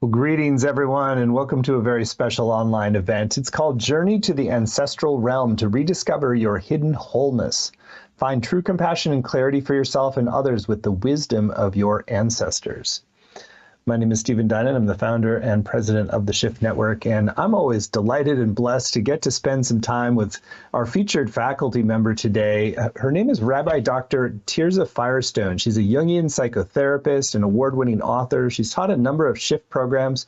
Well, greetings, everyone, and welcome to a very special online event. It's called Journey to the Ancestral Realm to Rediscover Your Hidden Wholeness. Find true compassion and clarity for yourself and others with the wisdom of your ancestors. My name is Stephen Dinan. I'm the founder and president of the Shift Network, and I'm always delighted and blessed to get to spend some time with our featured faculty member today. Her name is Rabbi Dr. Tirzah Firestone. She's a Jungian psychotherapist and award-winning author. She's taught a number of Shift programs,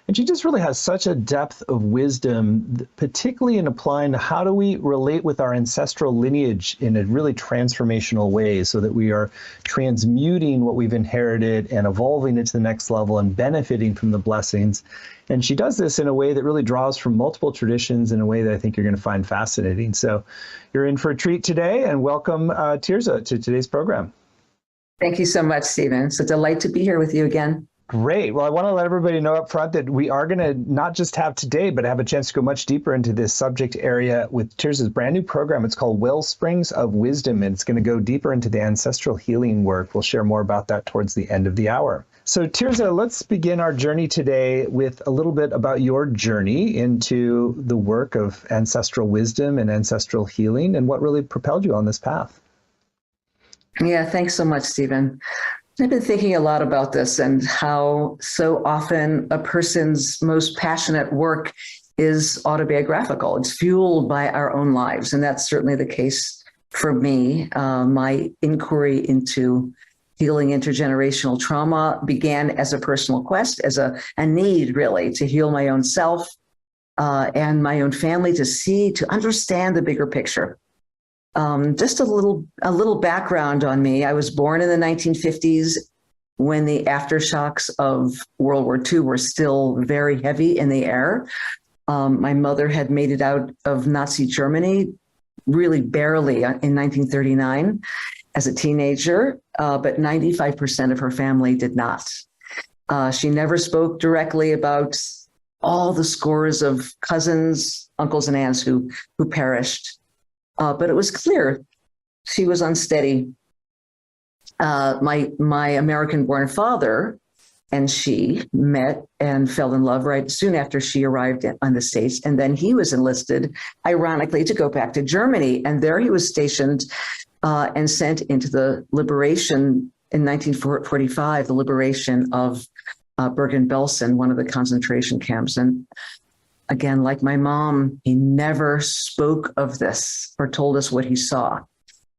and she just really has such a depth of wisdom, particularly in applying how do we relate with our ancestral lineage in a really transformational way so that we are transmuting what we've inherited and evolving it to the next level and benefiting from the blessings. And she does this in a way that really draws from multiple traditions in a way that I think you're going to find fascinating. So you're in for a treat today, and welcome, Tirzah, to today's program. Thank you so much, Stephen. It's a delight to be here with you again. Great. Well, I want to let everybody know up front that we are going to not just have today, but have a chance to go much deeper into this subject area with Tirzah's brand new program. It's called Wellsprings of Wisdom, and it's going to go deeper into the ancestral healing work. We'll share more about that towards the end of the hour. So Tirzah, let's begin our journey today with a little bit about your journey into the work of ancestral wisdom and ancestral healing and what really propelled you on this path. Yeah, thanks so much, Stephen. I've been thinking a lot about this and how so often a person's most passionate work is autobiographical. It's fueled by our own lives. And that's certainly the case for me. My inquiry into healing intergenerational trauma began as a personal quest, as a need really to heal my own self and my own family, to understand the bigger picture. Just a little background on me. I was born in the 1950s when the aftershocks of World War II were still very heavy in the air. My mother had made it out of Nazi Germany really barely in 1939 as a teenager, but 95% of her family did not. She never spoke directly about all the scores of cousins, uncles, and aunts who perished. But it was clear she was unsteady. My American-born father and she met and fell in love right soon after she arrived on the States. And then he was enlisted, ironically, to go back to Germany. And there he was stationed and sent into the liberation in 1945, the liberation of Bergen-Belsen, one of the concentration camps. And again, like my mom, he never spoke of this or told us what he saw.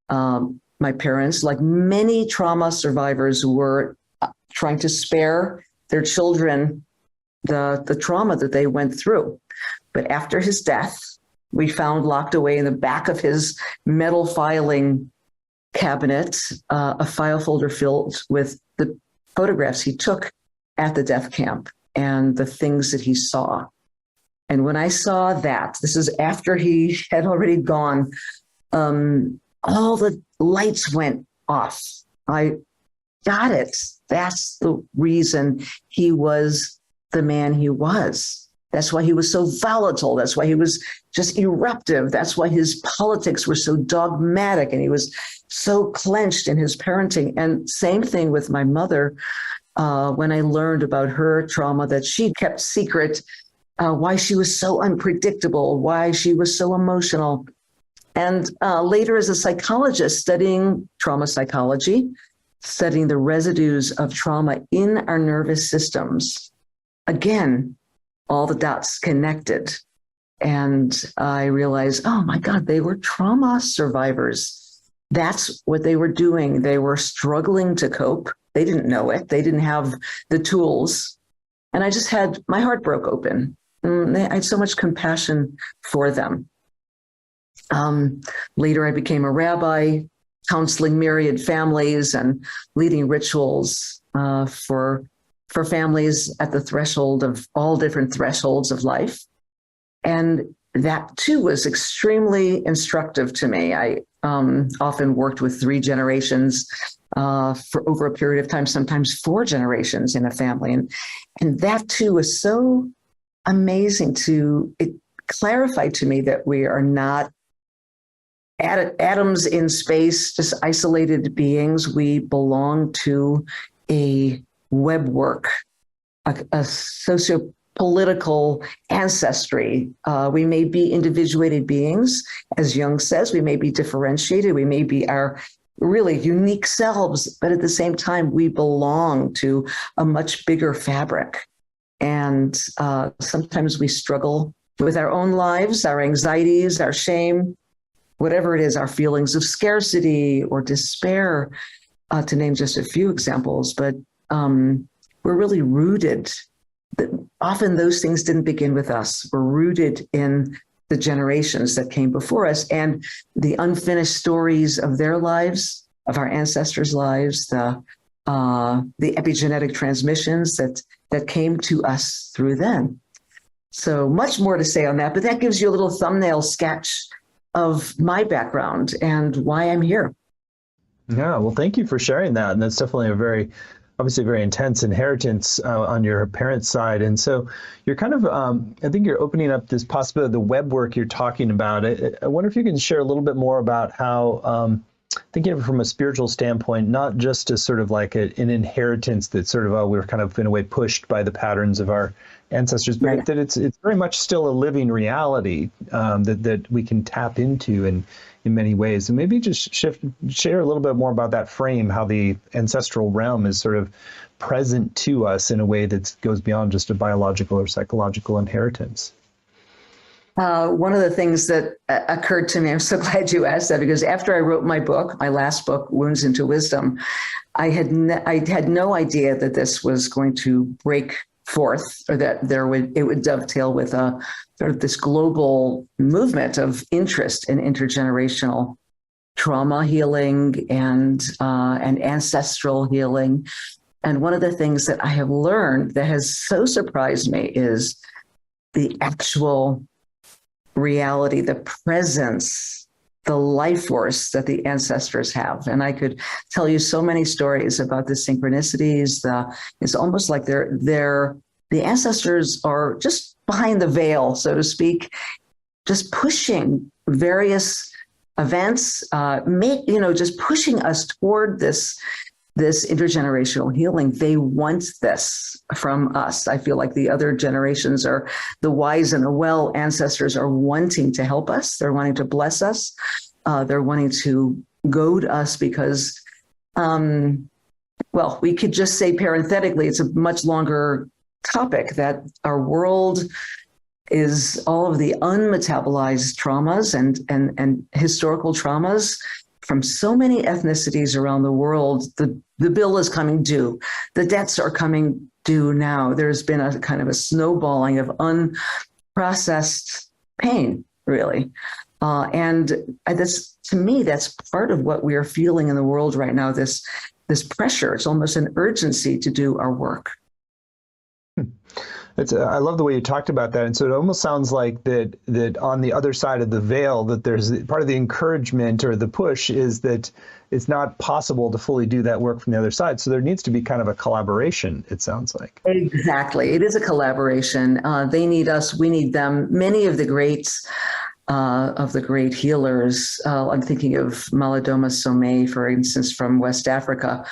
My parents, like many trauma survivors, were trying to spare their children the trauma that they went through. But after his death, we found locked away in the back of his metal filing cabinet a file folder filled with the photographs he took at the death camp and the things that he saw. And when I saw that, this is after he had already gone, all the lights went off. I got it. That's the reason he was the man he was. That's why he was so volatile. That's why he was just eruptive. That's why his politics were so dogmatic and he was so clenched in his parenting. And same thing with my mother. When I learned about her trauma that she kept secret, why she was so unpredictable, why she was so emotional. And later as a psychologist studying trauma psychology, studying the residues of trauma in our nervous systems, again, all the dots connected. And I realized, oh my God, they were trauma survivors. That's what they were doing. They were struggling to cope. They didn't know it. They didn't have the tools. And I just had, my heart broke open. I had so much compassion for them. Later, I became a rabbi, counseling myriad families and leading rituals for families at the threshold of all different thresholds of life. And that too was extremely instructive to me. I often worked with 3 generations for over a period of time, sometimes 4 generations in a family. And that too was so amazing it clarified to me that we are not atoms in space, just isolated beings. We belong to a webwork a socio-political ancestry. We may be individuated beings, as Jung says. We may be differentiated. We may be our really unique selves, but at the same time, we belong to a much bigger fabric. And sometimes we struggle with our own lives, our anxieties, our shame, whatever it is, our feelings of scarcity or despair, to name just a few examples. But we're really rooted. Often those things didn't begin with us. We're rooted in the generations that came before us and the unfinished stories of their lives, of our ancestors' lives, the epigenetic transmissions that came to us through them. So much more to say on that, but that gives you a little thumbnail sketch of my background and why I'm here. Yeah, well, thank you for sharing that. And that's definitely obviously very intense inheritance on your parents' side. And so you're kind of, I think you're opening up this possibility, the web work you're talking about. I wonder if you can share a little bit more about how, thinking of it from a spiritual standpoint, not just as sort of like an inheritance that sort of, we're kind of in a way pushed by the patterns of our ancestors, but Right. that it's very much still a living reality that we can tap into in many ways. And maybe just share a little bit more about that frame, how the ancestral realm is sort of present to us in a way that goes beyond just a biological or psychological inheritance. One of the things that occurred to me, I'm so glad you asked that, because after I wrote my book, my last book, Wounds into Wisdom, I had no idea that this was going to break forth, or that it would dovetail with a sort of this global movement of interest in intergenerational trauma healing and ancestral healing. And one of the things that I have learned that has so surprised me is the actual reality, the presence, the life force that the ancestors have. And I could tell you so many stories about the synchronicities. It's almost like the ancestors are just behind the veil, so to speak, just pushing various events, just pushing us toward this intergenerational healing. They want this from us. I feel like the other generations are the wise and the well ancestors are wanting to help us. They're wanting to bless us. They're wanting to goad us because, we could just say parenthetically, it's a much longer topic that our world is all of the unmetabolized traumas and historical traumas from so many ethnicities around the world. The bill is coming due. The debts are coming due now. There's been a kind of a snowballing of unprocessed pain, really. And this, to me, that's part of what we are feeling in the world right now, this pressure. It's almost an urgency to do our work. I love the way you talked about that. And so it almost sounds like that on the other side of the veil, that there's part of the encouragement or the push is that it's not possible to fully do that work from the other side. So there needs to be kind of a collaboration, it sounds like. Exactly. It is a collaboration. They need us. We need them. Many of the greats, of the great healers, I'm thinking of Malidoma Somé, for instance, from West Africa,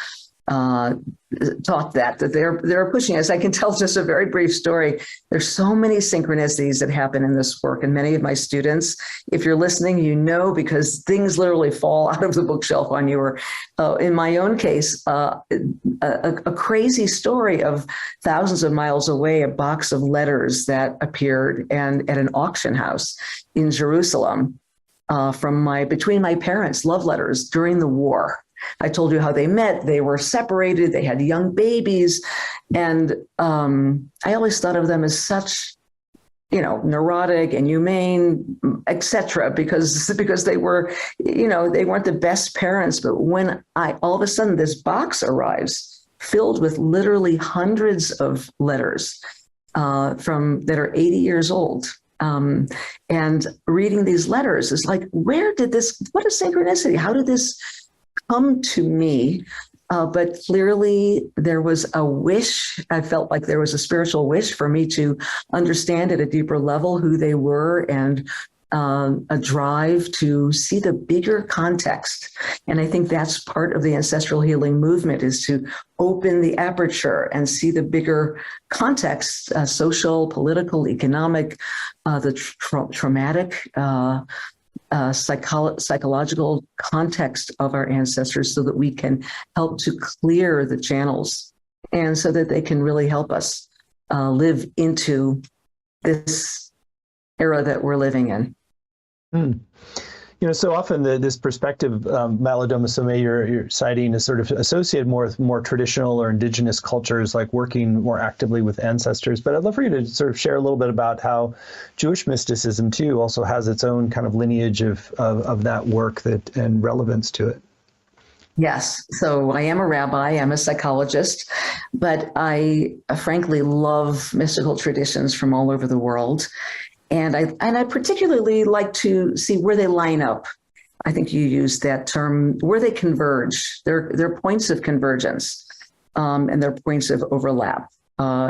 taught that they're pushing us. I can tell just a very brief story. There's so many synchronicities that happen in this work, and many of my students, if you're listening, because things literally fall out of the bookshelf on you. Or in my own case, a crazy story of thousands of miles away, a box of letters that appeared at an auction house in Jerusalem between my parents, love letters during the war. I told you how they met. They were separated. They had young babies. And I always thought of them as such, neurotic and humane, etc., because they were, they weren't the best parents. But when all of a sudden this box arrives filled with literally hundreds of letters that are 80 years old. And reading these letters is like, what a synchronicity. How did this come to me? But clearly there was a wish. I felt like there was a spiritual wish for me to understand at a deeper level who they were and a drive to see the bigger context. And I think that's part of the ancestral healing movement, is to open the aperture and see the bigger context, social, political, economic, the traumatic, psychological context of our ancestors, so that we can help to clear the channels, and so that they can really help us live into this era that we're living in. So often this perspective, Malidoma Somé, you're citing, is sort of associated more with more traditional or indigenous cultures, like working more actively with ancestors. But I'd love for you to sort of share a little bit about how Jewish mysticism too also has its own kind of lineage of that work and relevance to it. Yes. So I am a rabbi, I'm a psychologist, but I frankly love mystical traditions from all over the world. And I particularly like to see where they line up. I think you used that term, where they converge. They're points of convergence, and they're points of overlap.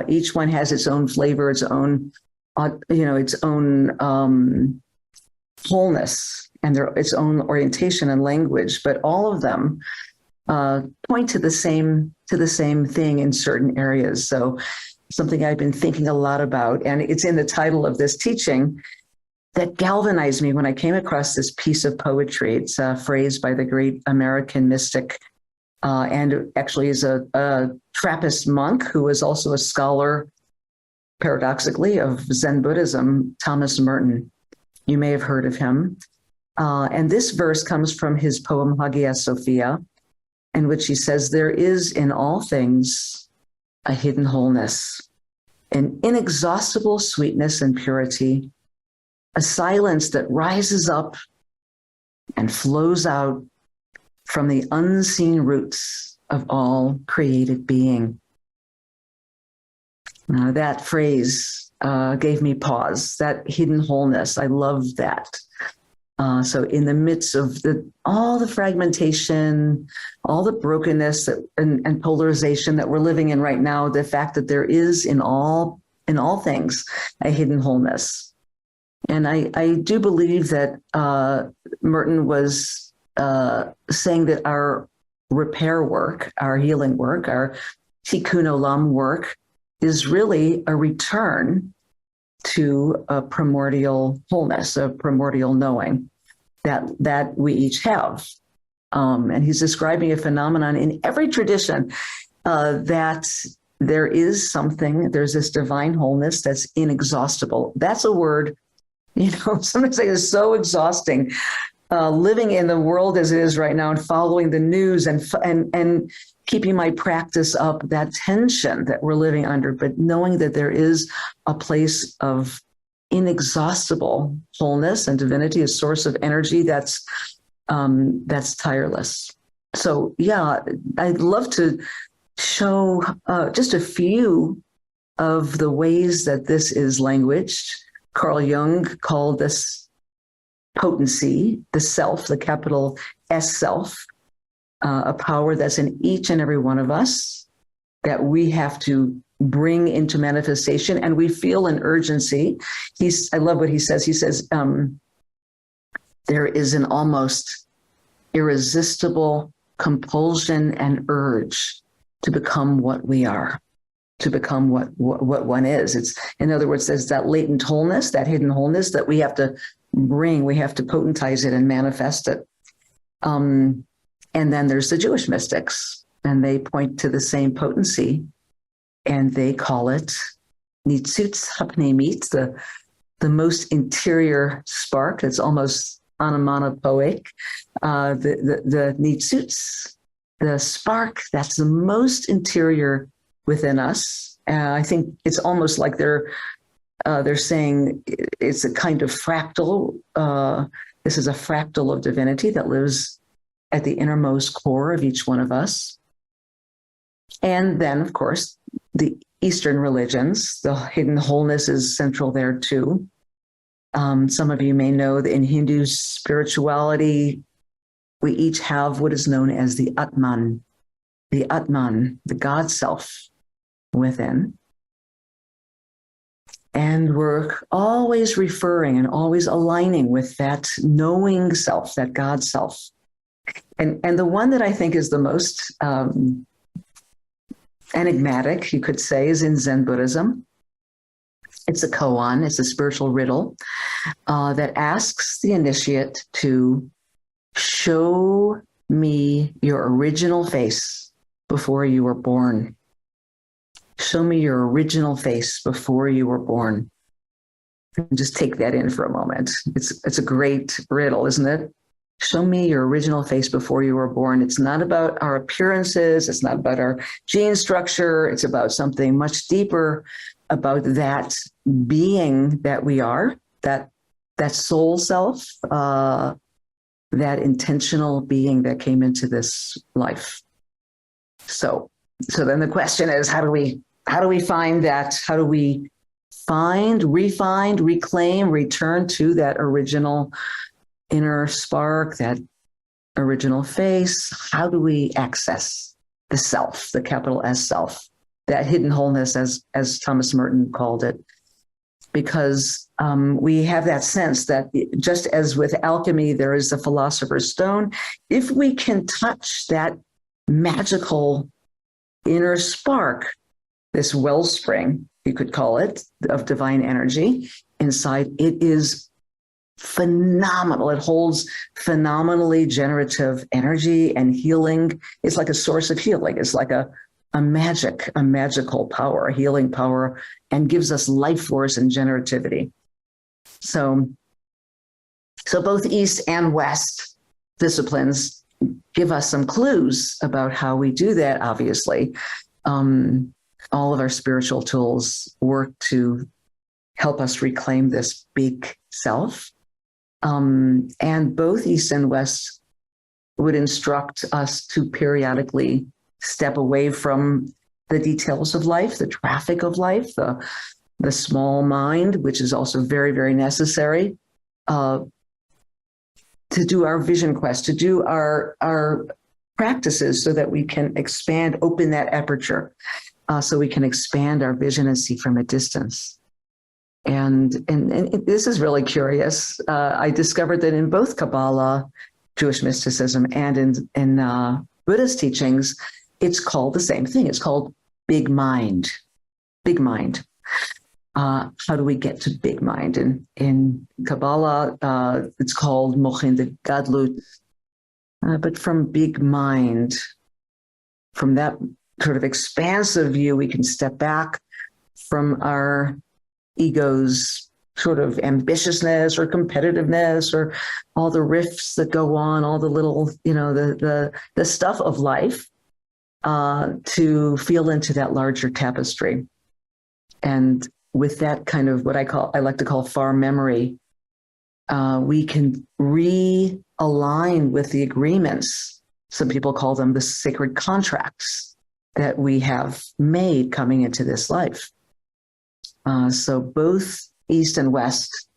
Each one has its own flavor, its own, its own wholeness, and its own orientation and language. But all of them point to the same thing in certain areas. So something I've been thinking a lot about, and it's in the title of this teaching, that galvanized me when I came across this piece of poetry. It's a phrase by the great American mystic, and actually is a Trappist monk who was also a scholar, paradoxically, of Zen Buddhism, Thomas Merton. You may have heard of him. And this verse comes from his poem Hagia Sophia, in which he says, "There is in all things a hidden wholeness, an inexhaustible sweetness and purity, a silence that rises up and flows out from the unseen roots of all created being." Now, that phrase gave me pause, that hidden wholeness. I love that. So in the midst of all the fragmentation, all the brokenness and polarization that we're living in right now, the fact that there is in all things a hidden wholeness. And I do believe that Merton was saying that our repair work, our healing work, our tikkun olam work is really a return to a primordial wholeness, a primordial knowing that we each have. And he's describing a phenomenon in every tradition that there is something, there's this divine wholeness that's inexhaustible. That's a word, sometimes it's so exhausting. Living in the world as it is right now and following the news and keeping my practice up, that tension that we're living under, but knowing that there is a place of inexhaustible wholeness and divinity, a source of energy that's tireless. So yeah, I'd love to show just a few of the ways that this is languaged. Carl Jung called this potency, the self, the capital S self, a power that's in each and every one of us that we have to bring into manifestation, and we feel an urgency. I love what he says. He says, there is an almost irresistible compulsion and urge to become what we are, to become what one is. It's, in other words, there's that latent wholeness, that hidden wholeness that we have to bring, we have to potentize it and manifest it. And then there's the Jewish mystics, and they point to the same potency, and they call it nitzutz hapnimit, the most interior spark. It's almost onomatopoeic. The nitzutz, the spark that's the most interior within us. I think it's almost like they're saying it's a kind of fractal. This is a fractal of divinity that lives at the innermost core of each one of us. And then, of course, the Eastern religions, the hidden wholeness is central there too. Some of you may know that in Hindu spirituality, we each have what is known as the Atman, the God self within. And we're always referring and always aligning with that knowing self, that God self. And the one that I think is the most enigmatic, you could say, is in Zen Buddhism. It's a koan, it's a spiritual riddle that asks the initiate to show me your original face before you were born. Show me your original face before you were born. Just take that in for a moment. It's a great riddle, isn't it? Show me your original face before you were born. It's not about our appearances. It's not about our gene structure. It's about something much deeper, about that being that we are, that soul self, that intentional being that came into this life. So then the question is, how do we find that? How do we refine, reclaim, return to that original inner spark, that original face? How do we access the self, the capital S self, that hidden wholeness, as Thomas Merton called it? Because we have that sense that just as with alchemy, there is the philosopher's stone. If we can touch that magical inner spark, this wellspring, you could call it, of divine energy inside, it is phenomenal. It holds phenomenally generative energy and healing. It's like a source of healing. It's like a magical power, a healing power, and gives us life force and generativity. So both East and West disciplines give us some clues about how we do that, obviously. All of our spiritual tools work to help us reclaim this big self. And both East and West would instruct us to periodically step away from the details of life, the traffic of life, the small mind, which is also very, very necessary, to do our vision quest, to do our practices so that we can expand, open that aperture, so we can expand our vision and see from a distance. And this is really curious. I discovered that in both Kabbalah, Jewish mysticism, and in Buddhist teachings, it's called the same thing. It's called big mind. Big mind. How do we get to big mind? In Kabbalah, it's called Mochin de Gadlut. But from big mind, from that sort of expansive view, we can step back from our ego's sort of ambitiousness or competitiveness or all the rifts that go on, all the little, the stuff of life, to feel into that larger tapestry. And with that kind of what I like to call far memory, we can realign with the agreements. Some people call them the sacred contracts that we have made coming into this life. So both East and West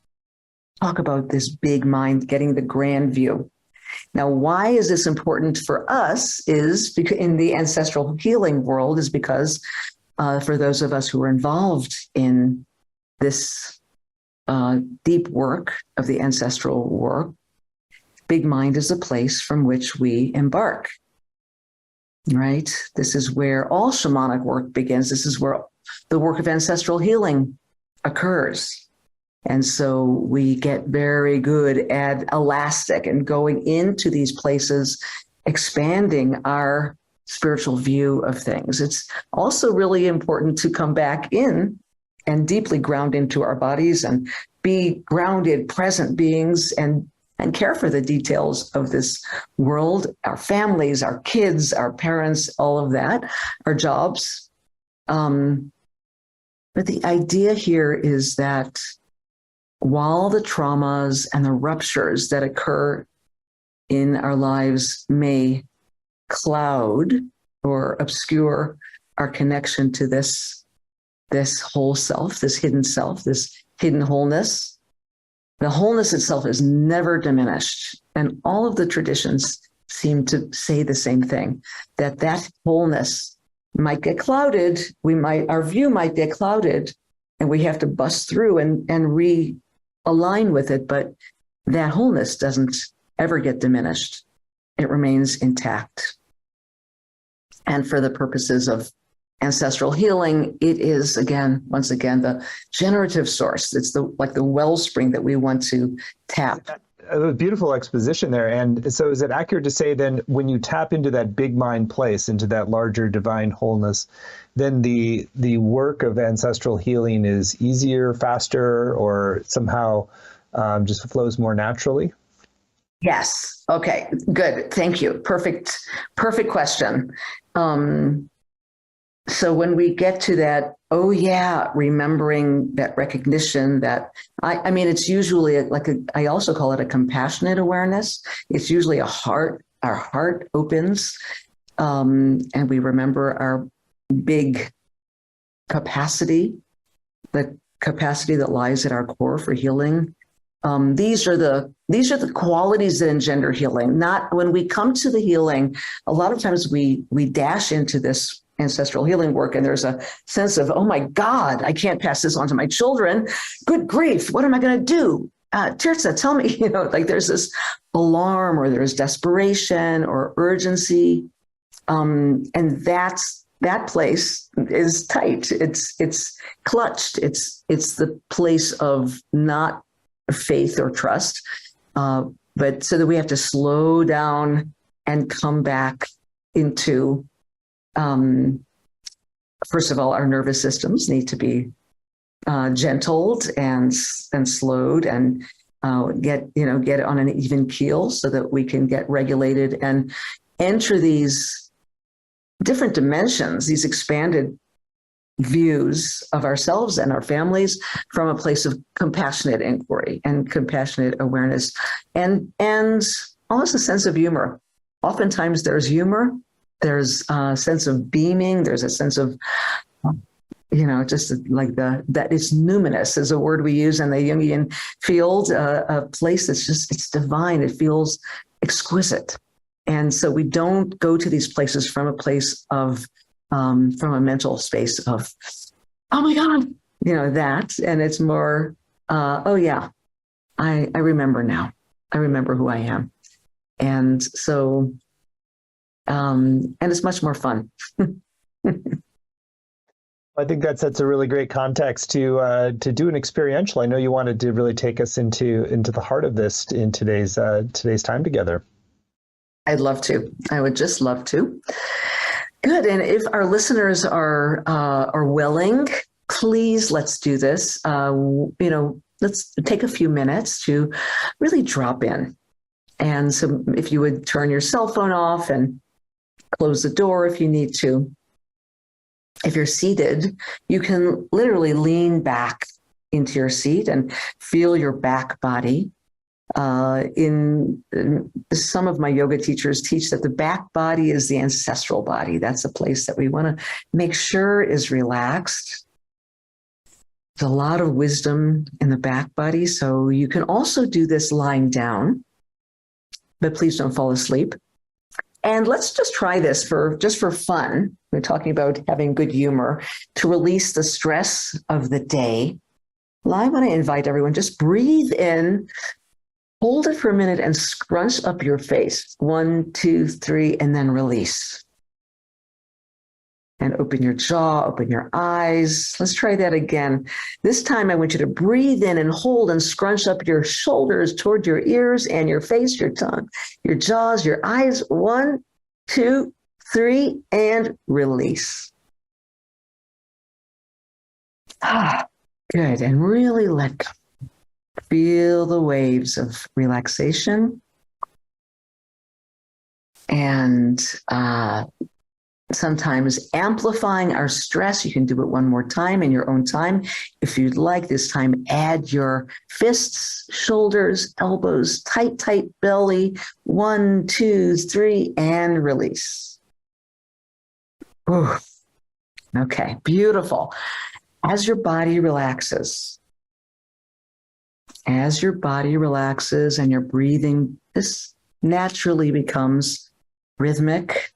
talk about this big mind, getting the grand view. Now, why is this important for us is because in the ancestral healing world is because for those of us who are involved in this deep work of the ancestral work, big mind is a place from which we embark, right? This is where all shamanic work begins. This is where the work of ancestral healing occurs. And so we get very good at elastic and going into these places, expanding our spiritual view of things. It's also really important to come back in and deeply ground into our bodies and be grounded, present beings and care for the details of this world, our families, our kids, our parents, all of that, our jobs. But the idea here is that while the traumas and the ruptures that occur in our lives may cloud or obscure our connection to this whole self, this hidden wholeness, the wholeness itself is never diminished. And all of the traditions seem to say the same thing, that wholeness might get clouded. Our view might get clouded and we have to bust through and realign with it. But that wholeness doesn't ever get diminished. It remains intact. And for the purposes of ancestral healing, it is, once again, the generative source. It's like the wellspring that we want to tap. A beautiful exposition there. And so is it accurate to say then when you tap into that big mind place, into that larger divine wholeness, then the work of ancestral healing is easier, faster, or somehow just flows more naturally? Yes. Okay, good. Thank you. Perfect question. So when we get to that, remembering that recognition, that I mean, it's usually I also call it a compassionate awareness. It's usually our heart opens, and we remember our big capacity, the capacity that lies at our core for healing. These are the qualities that engender healing. Not when we come to the healing, a lot of times we dash into this ancestral healing work, and there's a sense of, oh my God, I can't pass this on to my children. Good grief, what am I going to do? Tirzah, tell me, like there's this alarm, or there's desperation or urgency, and that place is tight. It's clutched. It's the place of not faith or trust, but so that we have to slow down and come back into. First of all, our nervous systems need to be gentled and slowed, and get it on an even keel so that we can get regulated and enter these different dimensions, these expanded views of ourselves and our families from a place of compassionate inquiry and compassionate awareness, and almost a sense of humor. Oftentimes there's humor. There's a sense of beaming. There's a sense of, just like that it's numinous is a word we use in the Jungian field, a place that's it's divine. It feels exquisite. And so we don't go to these places from a place of, from a mental space of, oh my God, that. And it's more, I remember now. I remember who I am. And so, and it's much more fun. I think that sets a really great context to do an experiential. I know you wanted to really take us into the heart of this in today's time together. I'd love to. I would just love to. Good. And if our listeners are willing, please let's do this. Let's take a few minutes to really drop in. And so if you would turn your cell phone off and close the door if you need to. If you're seated, you can literally lean back into your seat and feel your back body. In some of my yoga teachers teach that the back body is the ancestral body. That's the place that we want to make sure is relaxed. There's a lot of wisdom in the back body. So you can also do this lying down, but please don't fall asleep. And let's just try this for fun. We're talking about having good humor to release the stress of the day. Well, I want to invite everyone, just breathe in, hold it for a minute, and scrunch up your face. 1, 2, 3, and then release. And open your jaw, open your eyes. Let's try that again. This time I want you to breathe in and hold and scrunch up your shoulders toward your ears and your face, your tongue, your jaws, your eyes. 1, 2, 3, and release. Good. And really let go. Feel the waves of relaxation. And sometimes amplifying our stress. You can do it one more time in your own time. If you'd like, this time add your fists, shoulders, elbows, tight belly. 1, 2, 3, and release. Ooh. Okay, beautiful. As your body relaxes, and your breathing, this naturally becomes rhythmic.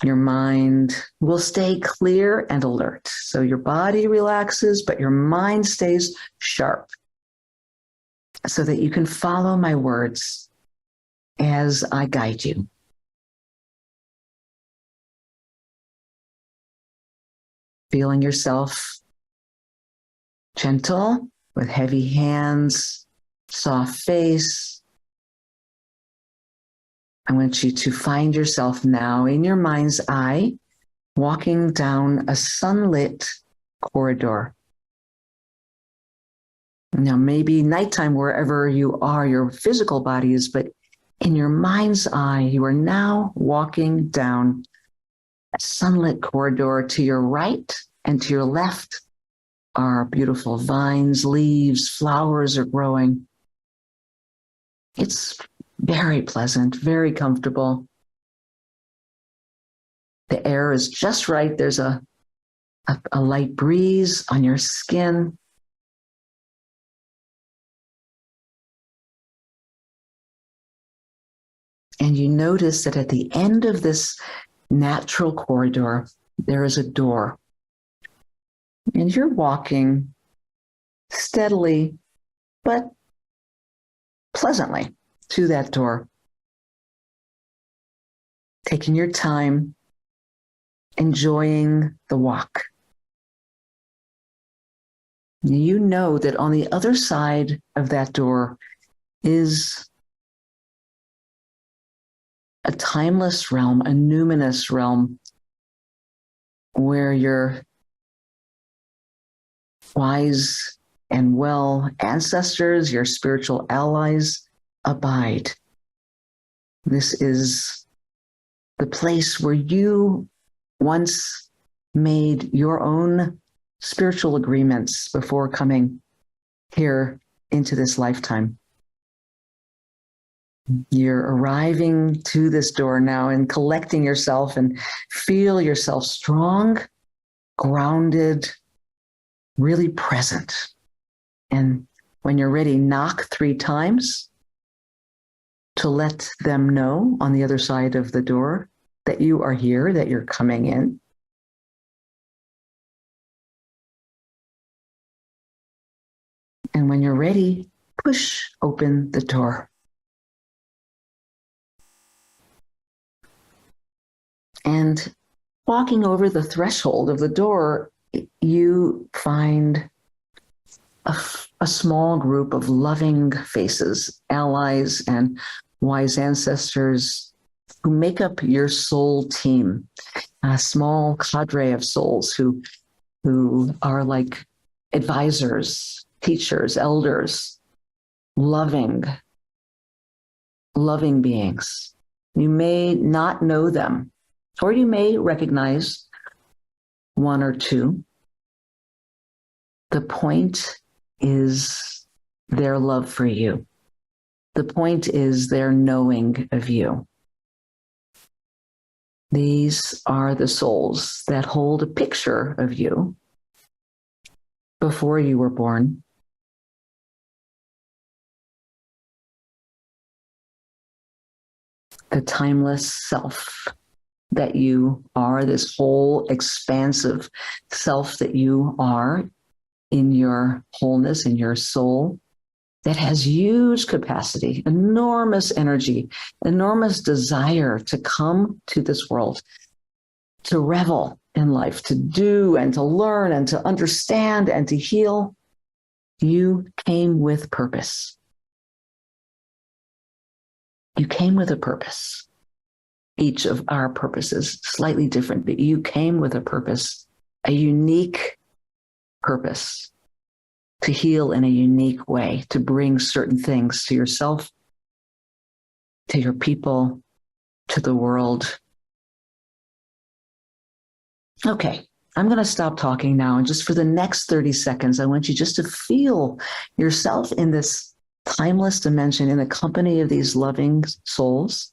Your mind will stay clear and alert. So your body relaxes, but your mind stays sharp so that you can follow my words as I guide you. Feeling yourself gentle with heavy hands, soft face. I want you to find yourself now in your mind's eye, walking down a sunlit corridor. Now, maybe nighttime, wherever you are, your physical body is, but in your mind's eye, you are now walking down a sunlit corridor. To your right and to your left are beautiful vines, leaves, flowers are growing. It's very pleasant, very comfortable. The air is just right. There's a light breeze on your skin. And you notice that at the end of this natural corridor, there is a door. And you're walking steadily, but pleasantly to that door, taking your time, enjoying the walk. You know that on the other side of that door is a timeless realm, a numinous realm, where your wise and well ancestors, your spiritual allies, abide. This is the place where you once made your own spiritual agreements before coming here into this lifetime. You're arriving to this door now and collecting yourself, and feel yourself strong, grounded, really present. And when you're ready, knock 3 times to let them know on the other side of the door that you are here, that you're coming in. And when you're ready, push open the door. And walking over the threshold of the door, you find a small group of loving faces, allies, and wise ancestors who make up your soul team, a small cadre of souls who are like advisors, teachers, elders, loving beings. You may not know them, or you may recognize 1 or 2. The point is their love for you. The point is their knowing of you. These are the souls that hold a picture of you before you were born. The timeless self that you are, this whole expansive self that you are in your wholeness, in your soul, that has huge capacity, enormous energy, enormous desire to come to this world, to revel in life, to do and to learn and to understand and to heal. You came with purpose. You came with a purpose. Each of our purposes slightly different, but you came with a purpose, a unique purpose, to heal in a unique way, to bring certain things to yourself, to your people, to the world. Okay, I'm going to stop talking now. And just for the next 30 seconds, I want you just to feel yourself in this timeless dimension in the company of these loving souls.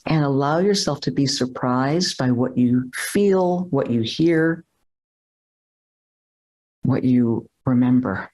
And allow yourself to be surprised by what you feel, what you hear, what you remember.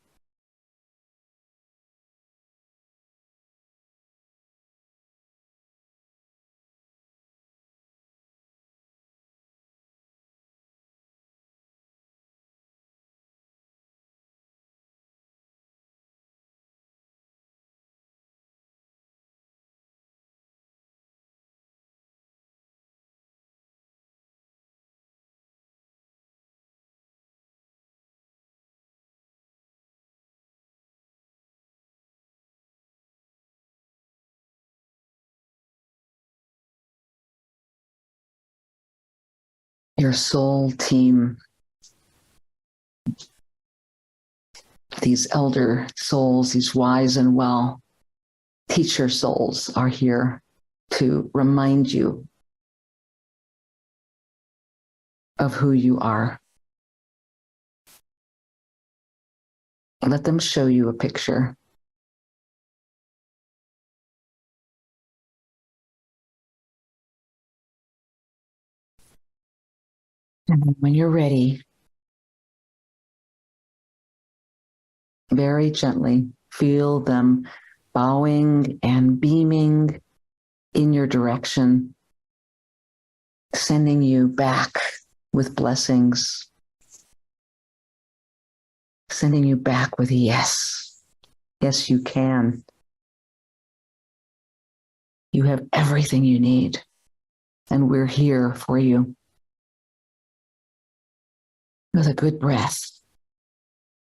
your soul team, these elder souls, these wise and well teacher souls are here to remind you of who you are. Let them show you a picture. And when you're ready, very gently feel them bowing and beaming in your direction, sending you back with blessings, sending you back with yes. Yes, you can. You have everything you need, and we're here for you. With a good breath,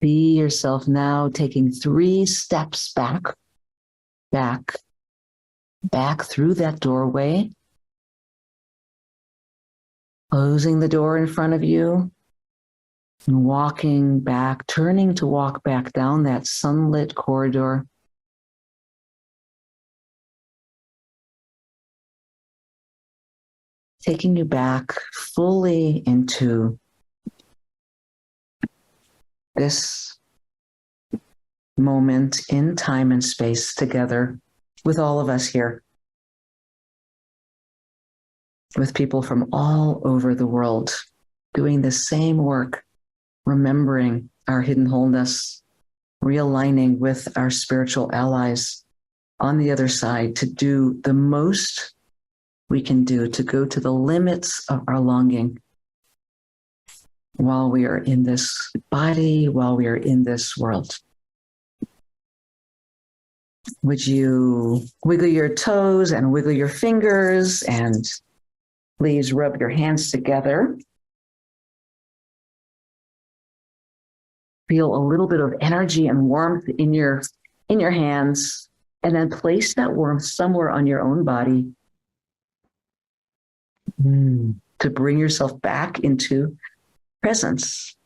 be yourself now taking 3 steps back through that doorway, closing the door in front of you, and walking back, turning to walk back down that sunlit corridor. Taking you back fully into this moment in time and space together with all of us here, with people from all over the world doing the same work, remembering our hidden wholeness, realigning with our spiritual allies on the other side to do the most we can do, to go to the limits of our longing while we are in this body, while we are in this world. Would you wiggle your toes and wiggle your fingers, and please rub your hands together. Feel a little bit of energy and warmth in your hands, and then place that warmth somewhere on your own body to bring yourself back into presence.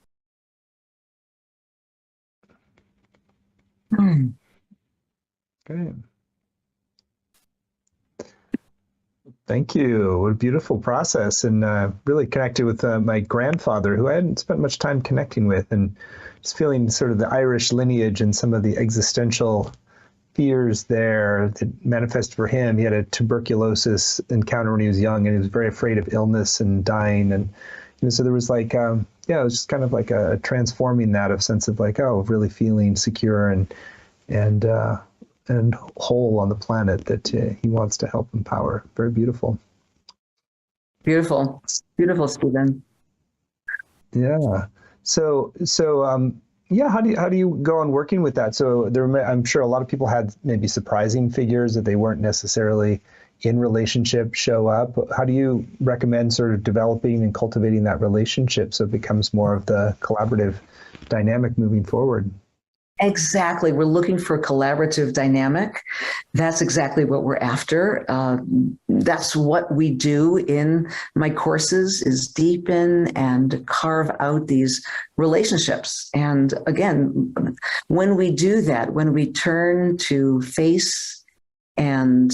Great. Thank you. What a beautiful process, and really connected with my grandfather, who I hadn't spent much time connecting with, and just feeling sort of the Irish lineage and some of the existential fears there that manifest for him. He had a tuberculosis encounter when he was young, and he was very afraid of illness and dying. And so there was like, it was just kind of like a transforming that of sense of like, really feeling secure and whole on the planet that he wants to help empower. Very beautiful. Beautiful, Stephen. Yeah. So how do you go on working with that? So I'm sure a lot of people had maybe surprising figures that they weren't necessarily in relationship show up. How do you recommend sort of developing and cultivating that relationship so it becomes more of the collaborative dynamic moving forward? Exactly. We're looking for a collaborative dynamic. That's exactly what we're after. That's what we do in my courses, is deepen and carve out these relationships. And again, when we do that, when we turn to face and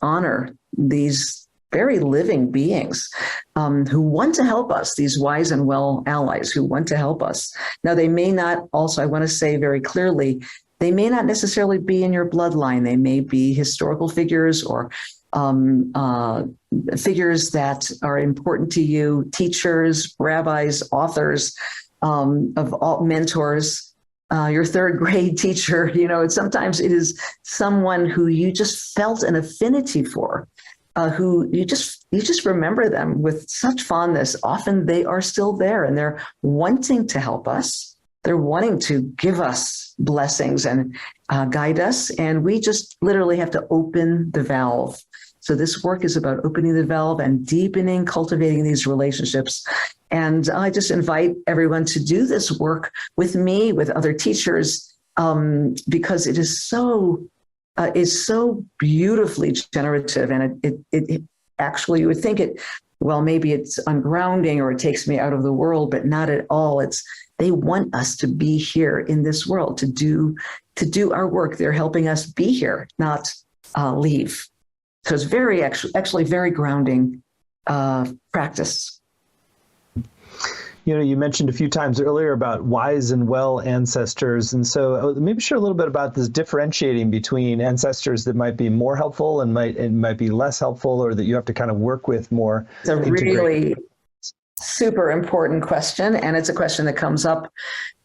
honor these very living beings who want to help us, these wise and well allies who want to help us. Now, they may not, also, I want to say very clearly, they may not necessarily be in your bloodline. They may be historical figures or figures that are important to you, teachers, rabbis, authors, of all mentors. Your third grade teacher, sometimes it is someone who you just felt an affinity for. Who you just remember them with such fondness. Often they are still there and they're wanting to help us. They're wanting to give us blessings and guide us. And we just literally have to open the valve. So this work is about opening the valve and deepening, cultivating these relationships. And I just invite everyone to do this work with me, with other teachers, because it is so beautifully generative, and it actually, you would think it well, maybe it's ungrounding or it takes me out of the world, but not at all. They want us to be here in this world, to do our work. They're helping us be here, not leave. So it's actually very grounding practice. You mentioned a few times earlier about wise and well ancestors. And so maybe share a little bit about this differentiating between ancestors that might be more helpful and might be less helpful, or that you have to kind of work with more. It's a really super important question. And it's a question that comes up,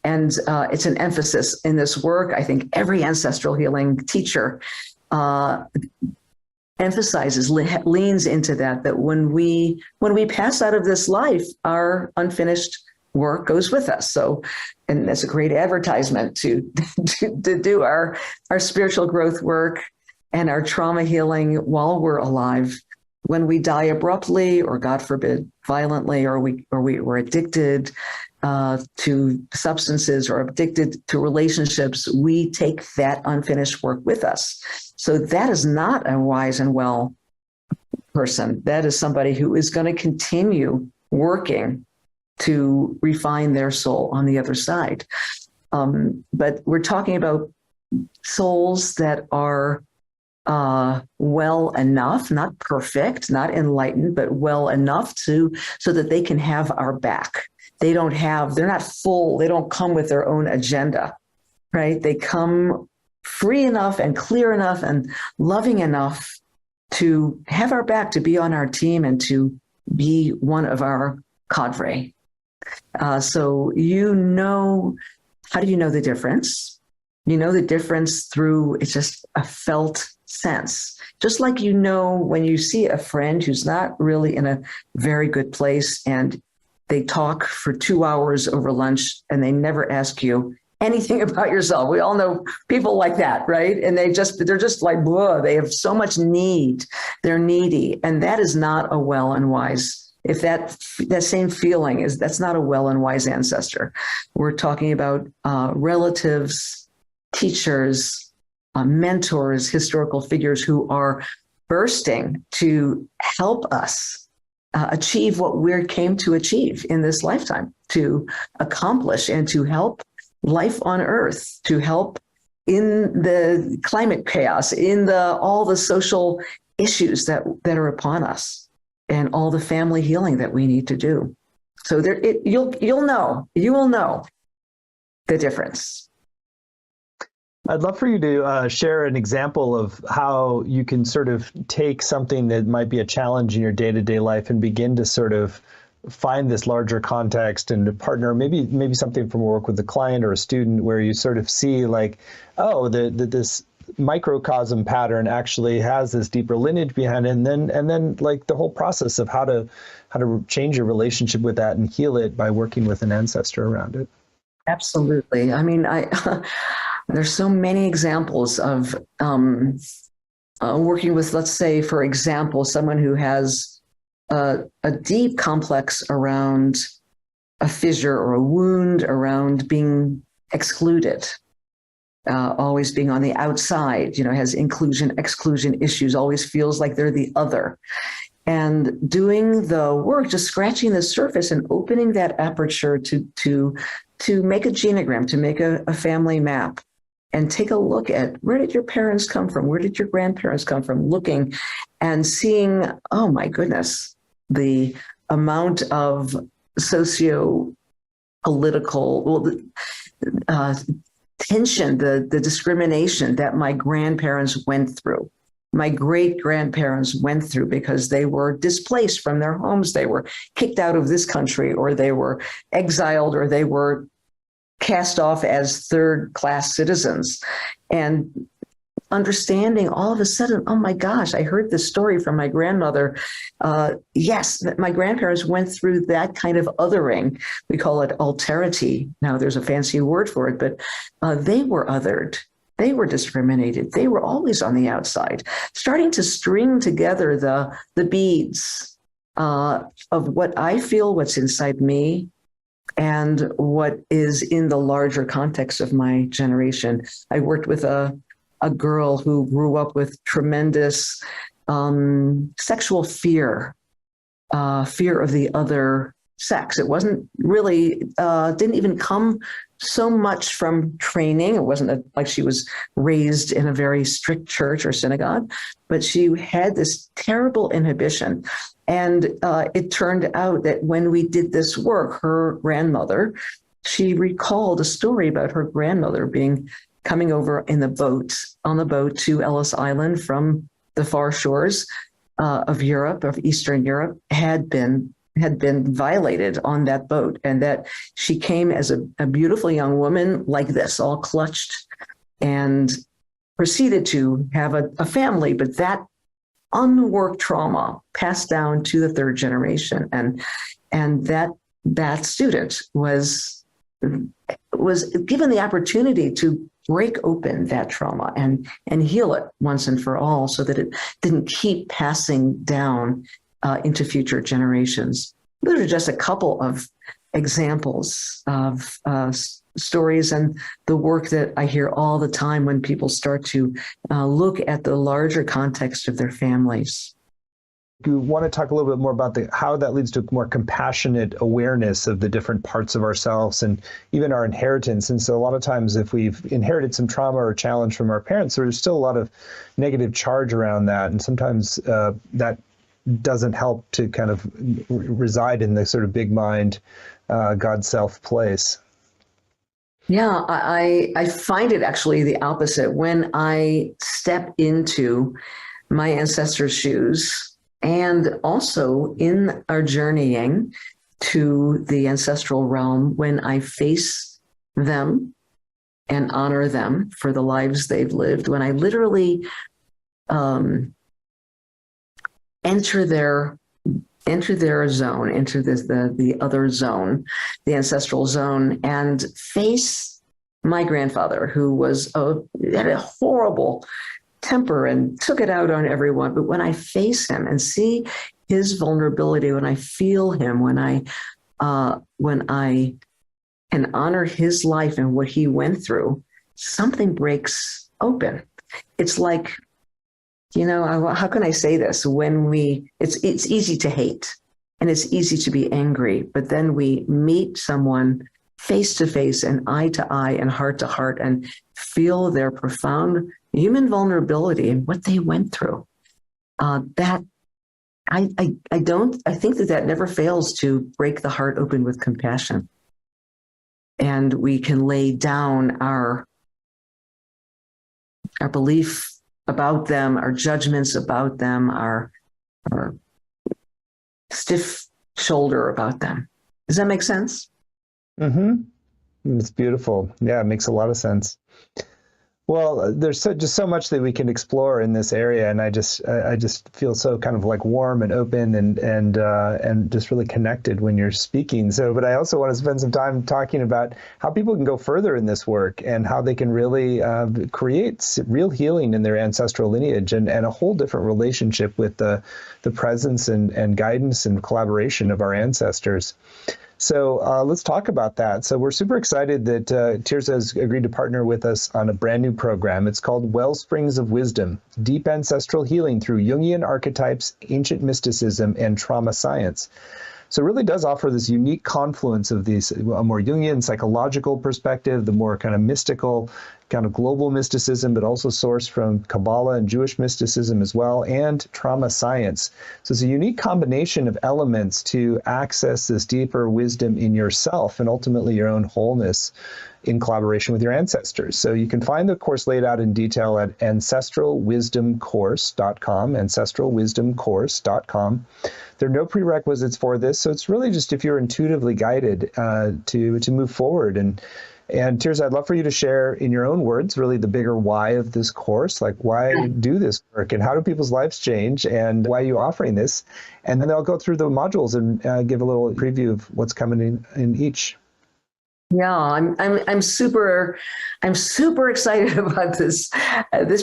and it's an emphasis in this work. I think every ancestral healing teacher emphasizes, leans into that when we pass out of this life, our unfinished work goes with us. So, and that's a great advertisement to do our spiritual growth work and our trauma healing while we're alive. When we die abruptly, or God forbid, violently, or we're addicted to substances or addicted to relationships, we take that unfinished work with us. So that is not a wise and well person. That is somebody who is going to continue working to refine their soul on the other side. But we're talking about souls that are well enough, not perfect, not enlightened, but well enough so that they can have our back. They're not full. They don't come with their own agenda, right? They come free enough and clear enough and loving enough to have our back, to be on our team, and to be one of our cadre. So how do you know the difference? You know the difference through, it's just a felt sense. Just like when you see a friend who's not really in a very good place, and they talk for 2 hours over lunch and they never ask you anything about yourself. We all know people like that, right? And they're just like, whoa, they have so much need. They're needy. And that is not a well and wise. If that same feeling that's not a well and wise ancestor. We're talking about relatives, teachers, mentors, historical figures who are bursting to help us achieve what we came to achieve in this lifetime, to accomplish and to help life on Earth, to help in the climate chaos, in all the social issues that are upon us, and all the family healing that we need to do. So you will know the difference. I'd love for you to share an example of how you can sort of take something that might be a challenge in your day-to-day life and begin to sort of find this larger context and to partner, maybe something from work with a client or a student, where you sort of see like, oh, this microcosm pattern actually has this deeper lineage behind it, and then like the whole process of how to change your relationship with that and heal it by working with an ancestor around it. Absolutely. I mean, there's so many examples of working with, let's say, for example, someone who has a deep complex around a fissure or a wound, around being excluded, always being on the outside, has inclusion-exclusion issues, always feels like they're the other. And doing the work, just scratching the surface and opening that aperture to make a genogram, to make a family map, and take a look at, where did your parents come from? Where did your grandparents come from? Looking and seeing, oh my goodness, the amount of socio-political tension, the discrimination that my grandparents went through, my great-grandparents went through, because they were displaced from their homes. They were kicked out of this country, or they were exiled, or they were cast off as third-class citizens. And understanding all of a sudden, oh my gosh, I heard this story from my grandmother. Yes, my grandparents went through that kind of othering. We call it alterity. Now there's a fancy word for it, but they were othered. They were discriminated. They were always on the outside. Starting to string together the beads of what I feel, what's inside me, and what is in the larger context of my generation. I worked with a girl who grew up with tremendous sexual fear fear of the other sex. It wasn't really, didn't even come so much from training. It wasn't like she was raised in a very strict church or synagogue, but she had this terrible inhibition. And it turned out that when we did this work, her grandmother, she recalled a story about her grandmother coming over on the boat to Ellis Island from the far shores of Europe, of Eastern Europe, had been violated on that boat, and that she came as a beautiful young woman like this, all clutched, and proceeded to have a family, but that unworked trauma passed down to the third generation, and that student was given the opportunity to break open that trauma and heal it once and for all, so that it didn't keep passing down into future generations. Those are just a couple of examples of stories and the work that I hear all the time when people start to look at the larger context of their families. You want to talk a little bit more about how that leads to more compassionate awareness of the different parts of ourselves and even our inheritance. And so a lot of times if we've inherited some trauma or challenge from our parents, there's still a lot of negative charge around that. And sometimes that doesn't help to kind of reside in the sort of big mind, God self place. Yeah, I find it actually the opposite. When I step into my ancestors' shoes, and also in our journeying to the ancestral realm, when I face them and honor them for the lives they've lived, when I literally enter their zone, enter the other zone, the ancestral zone, and face my grandfather, who had a horrible temper and took it out on everyone. But when I face him and see his vulnerability, when I feel him, when I can honor his life and what he went through, something breaks open. It's like, how can I say this? It's easy to hate and it's easy to be angry, but then we meet someone face to face and eye to eye and heart to heart and feel their profound human vulnerability and what they went through. I think that never fails to break the heart open with compassion. And we can lay down our belief about them, our judgments about them, our stiff shoulder about them. Does that make sense? Mm-hmm. It's beautiful. Yeah, it makes a lot of sense. Well, there's just so much that we can explore in this area, and I just feel so kind of like warm and open and just really connected when you're speaking. So, but I also want to spend some time talking about how people can go further in this work and how they can really create real healing in their ancestral lineage and a whole different relationship with the presence and guidance and collaboration of our ancestors. So let's talk about that. So we're super excited that Tirzah has agreed to partner with us on a brand new program. It's called Wellsprings of Wisdom, Deep Ancestral Healing Through Jungian Archetypes, Ancient Mysticism, and Trauma Science. So it really does offer this unique confluence of these, a more Jungian psychological perspective, the more kind of mystical, kind of global mysticism, but also sourced from Kabbalah and Jewish mysticism as well, and trauma science. So it's a unique combination of elements to access this deeper wisdom in yourself and ultimately your own wholeness in collaboration with your ancestors. So you can find the course laid out in detail at ancestralwisdomcourse.com, ancestralwisdomcourse.com. There are no prerequisites for this, so it's really just if you're intuitively guided to move forward. And Tirzah, I'd love for you to share in your own words, really the bigger why of this course, like why do this work and how do people's lives change and why are you offering this? And then I'll go through the modules and give a little preview of what's coming in each. Yeah, I'm super excited about this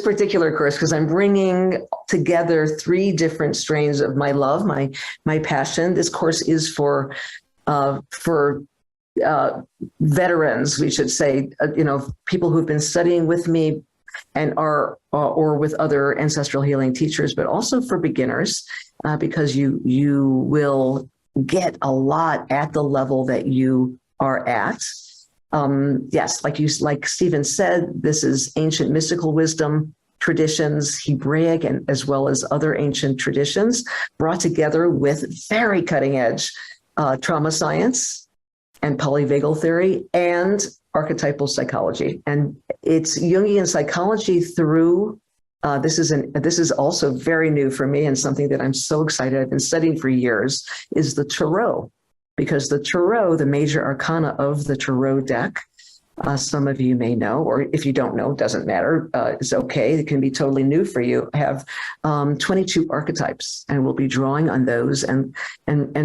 particular course because I'm bringing together 3 different strains of my love, my passion. This course is for veterans, we should say, people who've been studying with me and are or with other ancestral healing teachers, but also for beginners, because you will get a lot at the level that you are at. Yes, like Stephen said, this is ancient mystical wisdom traditions, Hebraic, and as well as other ancient traditions, brought together with very cutting edge trauma science and polyvagal theory and archetypal psychology. And it's Jungian psychology through, this is also very new for me and something that I'm so excited. I've been studying for years, is the Tarot. Because the Tarot, the major arcana of the Tarot deck, some of you may know, or if you don't know, it doesn't matter. It's okay. It can be totally new for you. I have 22 archetypes, and we'll be drawing on those and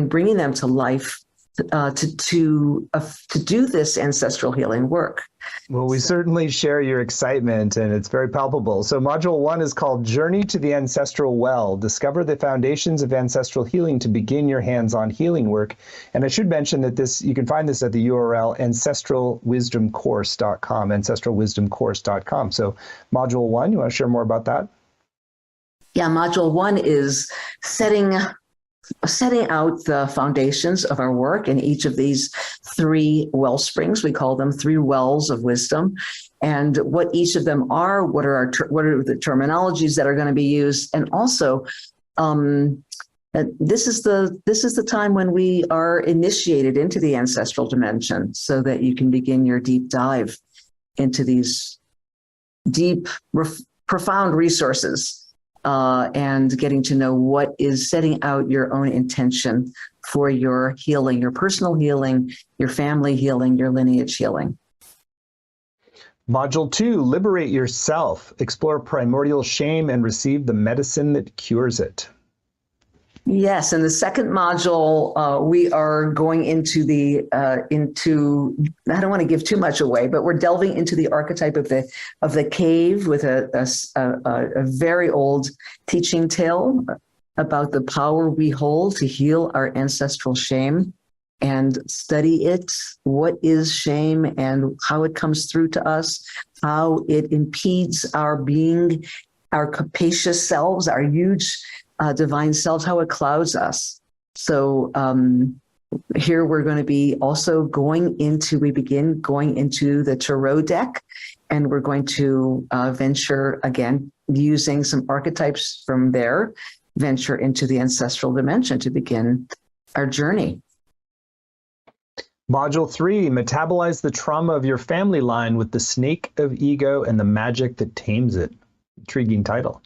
bringing them to life to do this ancestral healing work. Well, we certainly share your excitement, and it's very palpable. So Module 1 is called Journey to the Ancestral Well. Discover the foundations of ancestral healing to begin your hands-on healing work. And I should mention that you can find this at the URL ancestralwisdomcourse.com, ancestralwisdomcourse.com. So Module 1, you want to share more about that? Yeah, Module 1 is setting out the foundations of our work in each of these 3 well springs. We call them 3 wells of wisdom, and what each of them are, what are the terminologies that are going to be used, and also this is the time when we are initiated into the ancestral dimension, so that you can begin your deep dive into these deep, profound resources. And getting to know what is setting out your own intention for your healing, your personal healing, your family healing, your lineage healing. Module 2, Liberate Yourself. Explore primordial shame and receive the medicine that cures it. Yes, in the second module, we are going into I don't want to give too much away, but we're delving into the archetype of the cave with a very old teaching tale about the power we hold to heal our ancestral shame and study it. What is shame and how it comes through to us, how it impedes our being, our capacious selves, our huge divine selves, how it clouds us. So here we're going to be also begin going into the Tarot deck, and we're going to venture again, using some archetypes from there, venture into the ancestral dimension to begin our journey. Module 3, metabolize the trauma of your family line with the snake of ego and the magic that tames it. Intriguing title.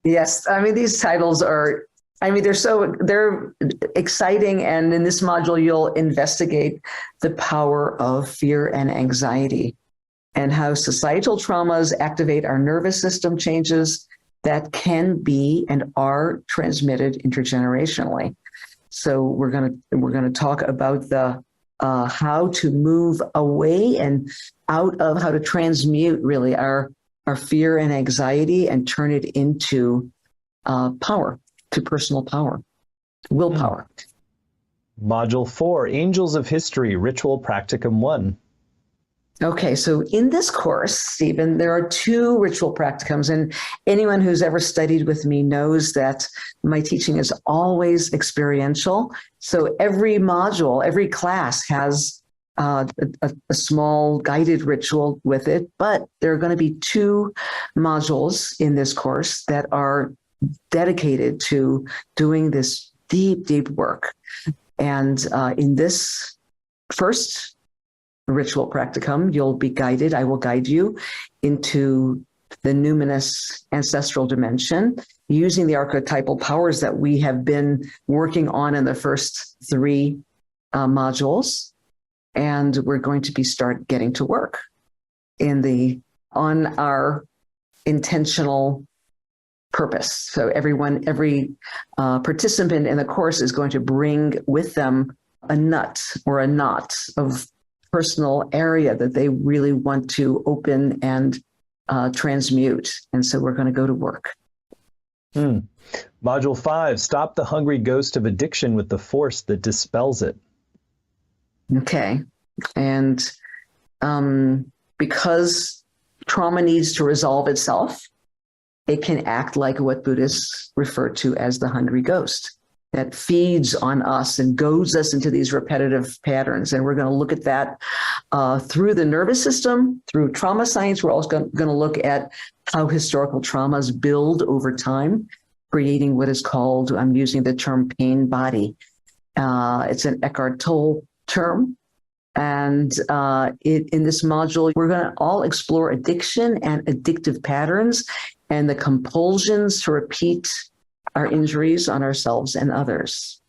Yes, I mean, these titles are, they're exciting. And in this module, you'll investigate the power of fear and anxiety and how societal traumas activate our nervous system changes that can be and are transmitted intergenerationally. So we're going to talk about the how to move away and out of, how to transmute really our fear and anxiety and turn it into power, to personal power, willpower. Module 4, Angels of History, Ritual Practicum 1. Okay, so in this course, Stephen, there are 2 ritual practicums, and anyone who's ever studied with me knows that my teaching is always experiential. So every module, every class has a small guided ritual with it, but there are going to be 2 modules in this course that are dedicated to doing this deep, deep work. And in this first ritual practicum, you'll be guided, I will guide you into the numinous ancestral dimension using the archetypal powers that we have been working on in the first 3 modules. And we're going to start getting to work on our intentional purpose. So every participant in the course is going to bring with them a nut or a knot of personal area that they really want to open and transmute. And so we're going to go to work. Module 5, Stop the Hungry Ghost of Addiction with the Force that Dispels It. Okay. And because trauma needs to resolve itself, it can act like what Buddhists refer to as the hungry ghost that feeds on us and goads us into these repetitive patterns. And we're going to look at that through the nervous system, through trauma science. We're also going to look at how historical traumas build over time, creating what is called, I'm using the term pain body. It's an Eckhart Tolle term. And in this module, we're going to all explore addiction and addictive patterns and the compulsions to repeat our injuries on ourselves and others.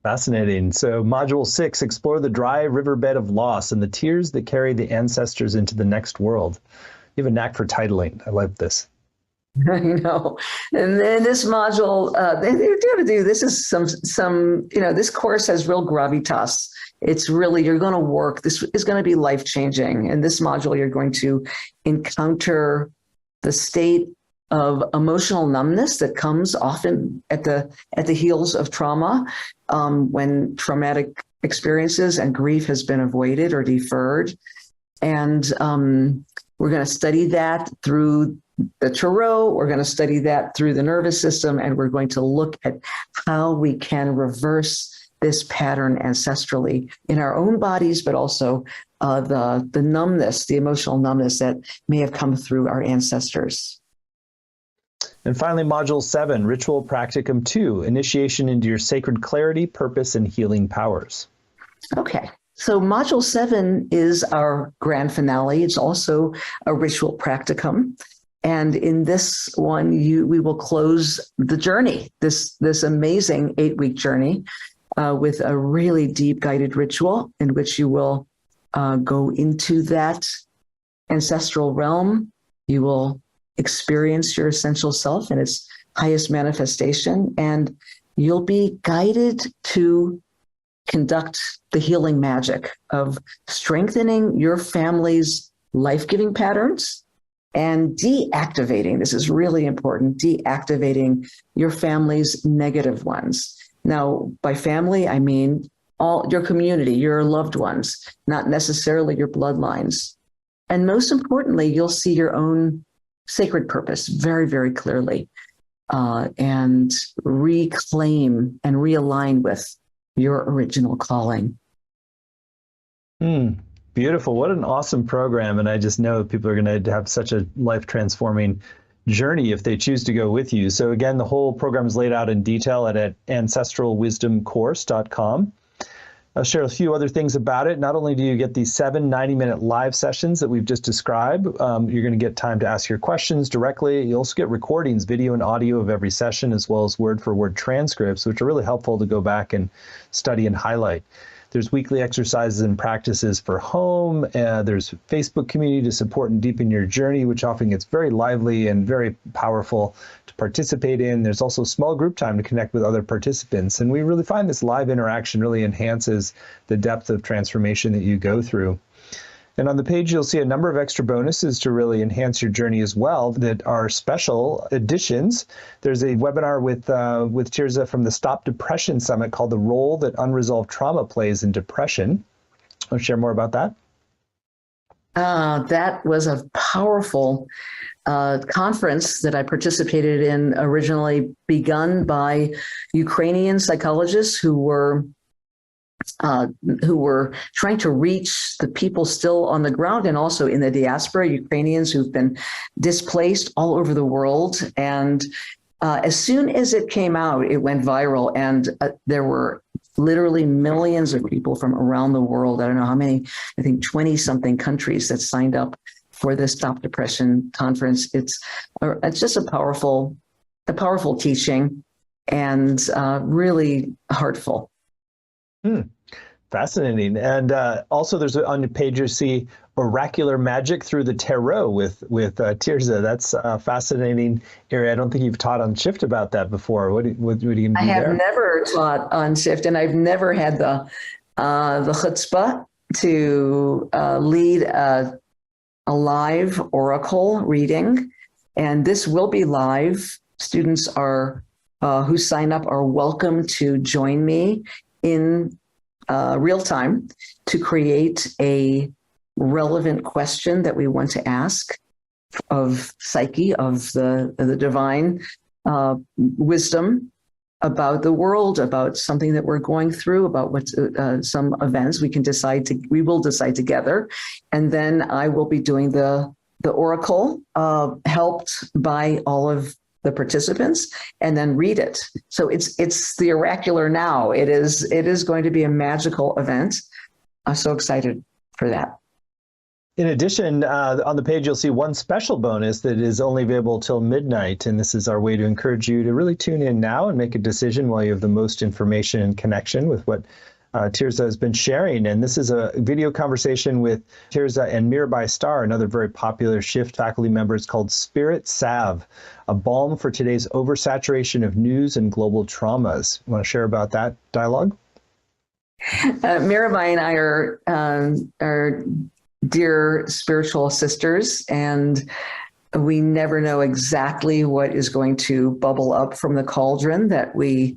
Fascinating. So module 6, explore the dry riverbed of loss and the tears that carry the ancestors into the next world. You have a knack for titling. I love this. I know. And then this module, they're going to do, this is some, this course has real gravitas. It's really, you're going to work. This is going to be life-changing. In this module, you're going to encounter the state of emotional numbness that comes often at the heels of trauma, when traumatic experiences and grief has been avoided or deferred. And we're going to study that through the tarot. We're going to study that through the nervous system, and we're going to look at how we can reverse this pattern ancestrally in our own bodies, but also the numbness, the emotional numbness that may have come through our ancestors. And finally, module 7, ritual practicum 2, initiation into your sacred clarity, purpose, and healing powers. Okay. So module 7 is our grand finale. It's also a ritual practicum. And in this one, we will close the journey, this amazing 8-week journey, with a really deep guided ritual in which you will go into that ancestral realm. You will experience your essential self in its highest manifestation, and you'll be guided to conduct the healing magic of strengthening your family's life-giving patterns and deactivating, this is really important, deactivating your family's negative ones. Now, by family, I mean all your community, your loved ones, not necessarily your bloodlines. And most importantly, you'll see your own sacred purpose very, very clearly, and reclaim and realign with your original calling. Beautiful. What an awesome program. And I just know people are going to have such a life-transforming journey if they choose to go with you. So again, the whole program is laid out in detail at ancestralwisdomcourse.com. I'll share a few other things about it. Not only do you get these 7 90-minute live sessions that we've just described, you're going to get time to ask your questions directly. You also get recordings, video and audio of every session, as well as word-for-word transcripts, which are really helpful to go back and study and highlight. There's weekly exercises and practices for home. There's Facebook community to support and deepen your journey, which often gets very lively and very powerful to participate in. There's also small group time to connect with other participants. And we really find this live interaction really enhances the depth of transformation that you go through. And on the page, you'll see a number of extra bonuses to really enhance your journey as well that are special editions. There's a webinar with Tirzah from the Stop Depression Summit called The Role That Unresolved Trauma Plays in Depression. I'll share more about that. That was a powerful conference that I participated in, originally begun by Ukrainian psychologists who were trying to reach the people still on the ground and also in the diaspora, Ukrainians who've been displaced all over the world. And as soon as it came out, it went viral, and there were literally millions of people from around the world. I don't know how many, I think 20-something countries that signed up for this Stop Depression conference. It's just a powerful teaching and really heartful. Fascinating. And also there's on the page you see oracular magic through the tarot with Tirzah. That's a fascinating area. I don't think you've taught on Shift about that before. What are you going to do there? I have never taught on Shift, and I've never had the chutzpah to lead a live oracle reading. And this will be live. Students who sign up are welcome to join me in real time to create a relevant question that we want to ask of psyche, of the divine wisdom about the world, about something that we're going through, about what some events we will decide together. And then I will be doing the oracle, helped by all of the participants, and then read it. So it's the oracular now. It is going to be a magical event. I'm so excited for that. In addition, on the page, you'll see one special bonus that is only available till midnight. And this is our way to encourage you to really tune in now and make a decision while you have the most information and connection with what Tirzah has been sharing. And this is a video conversation with Tirzah and Mirabai Starr, another very popular Shift faculty member. It's called Spirit Salve, a balm for today's oversaturation of news and global traumas. You want to share about that dialogue? Mirabai and I are dear spiritual sisters, and we never know exactly what is going to bubble up from the cauldron that we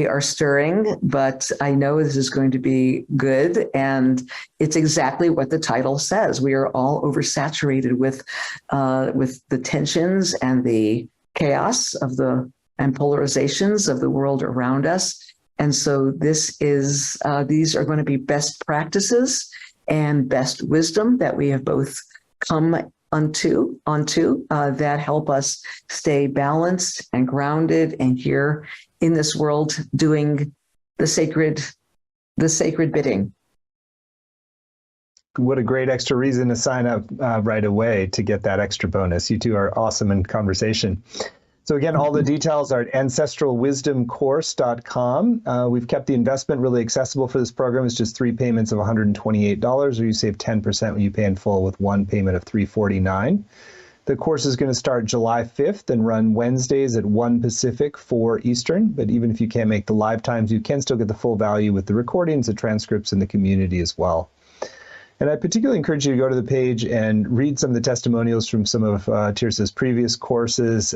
are stirring, but I know this is going to be good, and it's exactly what the title says. We are all oversaturated with the tensions and the chaos and polarizations of the world around us. And so these are going to be best practices and best wisdom that we have both come onto that help us stay balanced and grounded and here in this world doing the sacred bidding. What a great extra reason to sign up right away to get that extra bonus. You two are awesome in conversation. So again, all the details are at ancestralwisdomcourse.com. We've kept the investment really accessible for this program. It's just 3 payments of $128, or you save 10% when you pay in full with 1 payment of $349. The course is going to start July 5th and run Wednesdays at 1 Pacific, 4 Eastern. But even if you can't make the live times, you can still get the full value with the recordings, the transcripts, and the community as well. And I particularly encourage you to go to the page and read some of the testimonials from some of Tirzah's previous courses.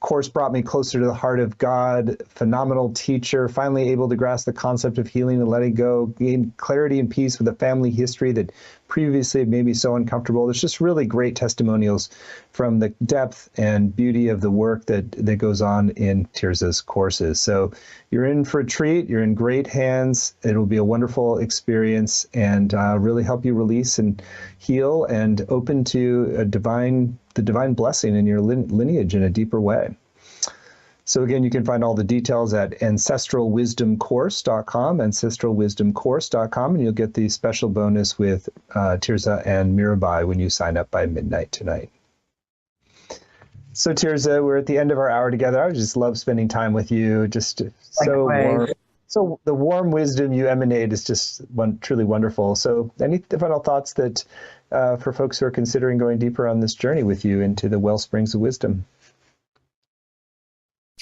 Course brought me closer to the heart of God, phenomenal teacher, finally able to grasp the concept of healing and letting go, gain clarity and peace with a family history that previously made me so uncomfortable. There's just really great testimonials from the depth and beauty of the work that goes on in Tirzah's courses. So you're in for a treat. You're in great hands. It'll be a wonderful experience and really help you release and heal and open to the divine blessing in your lineage in a deeper way. So again, you can find all the details at ancestralwisdomcourse.com, ancestralwisdomcourse.com, and you'll get the special bonus with Tirzah and Mirabai when you sign up by midnight tonight. So Tirzah, we're at the end of our hour together. I just love spending time with you. Just so warm. So the warm wisdom you emanate is just truly wonderful. So any final thoughts that for folks who are considering going deeper on this journey with you into the well springs of wisdom?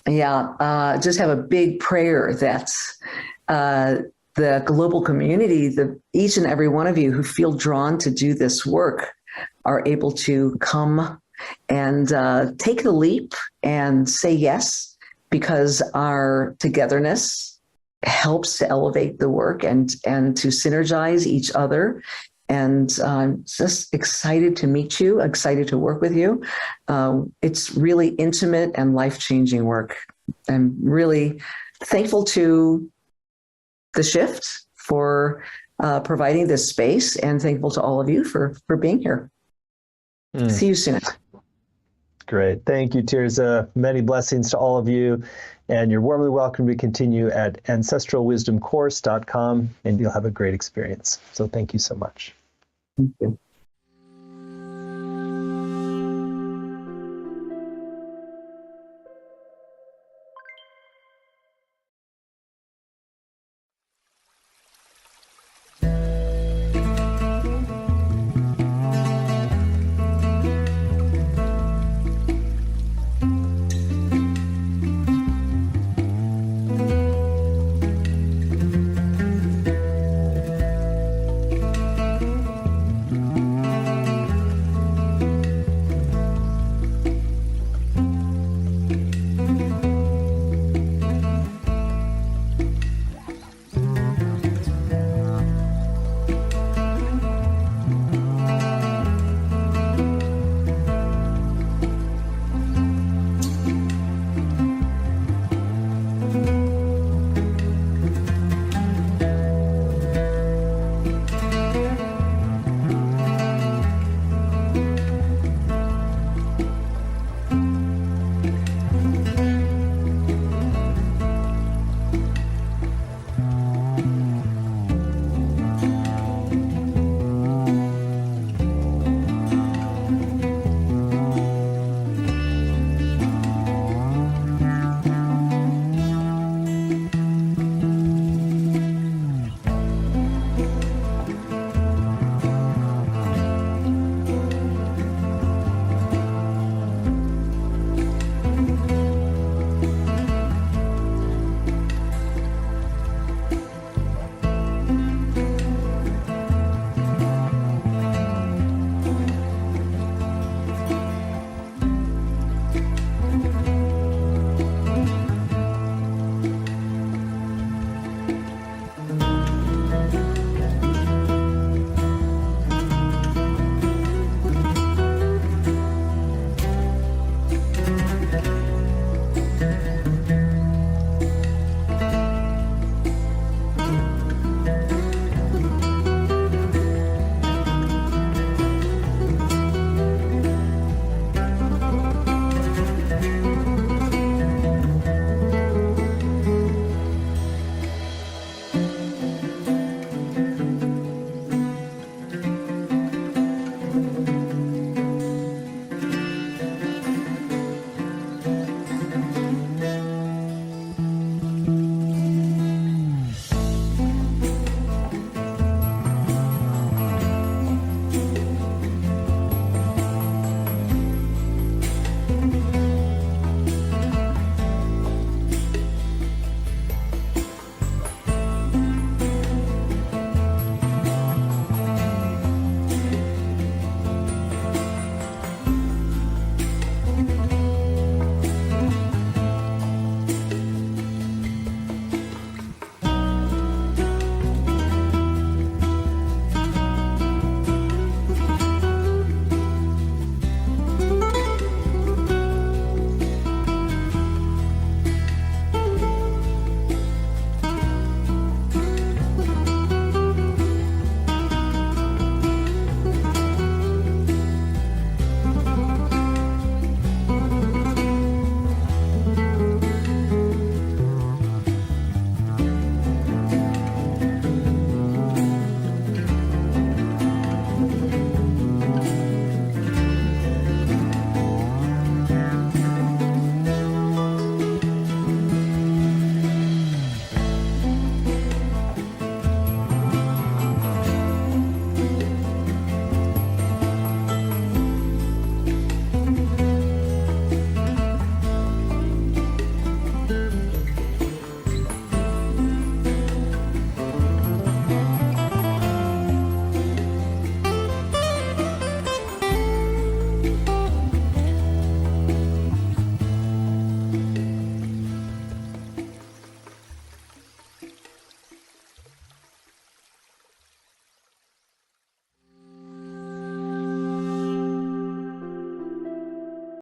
Yeah, just have a big prayer that the global community, each and every one of you who feel drawn to do this work are able to come and take the leap and say yes, because our togetherness helps to elevate the work and to synergize each other. And I'm just excited to meet you, excited to work with you. It's really intimate and life-changing work. I'm really thankful to the Shift for providing this space, and thankful to all of you for being here. See you soon. Great. Thank you, Tirzah. Many blessings to all of you. And you're warmly welcome to continue at ancestralwisdomcourse.com, and you'll have a great experience. So thank you so much. Thank you.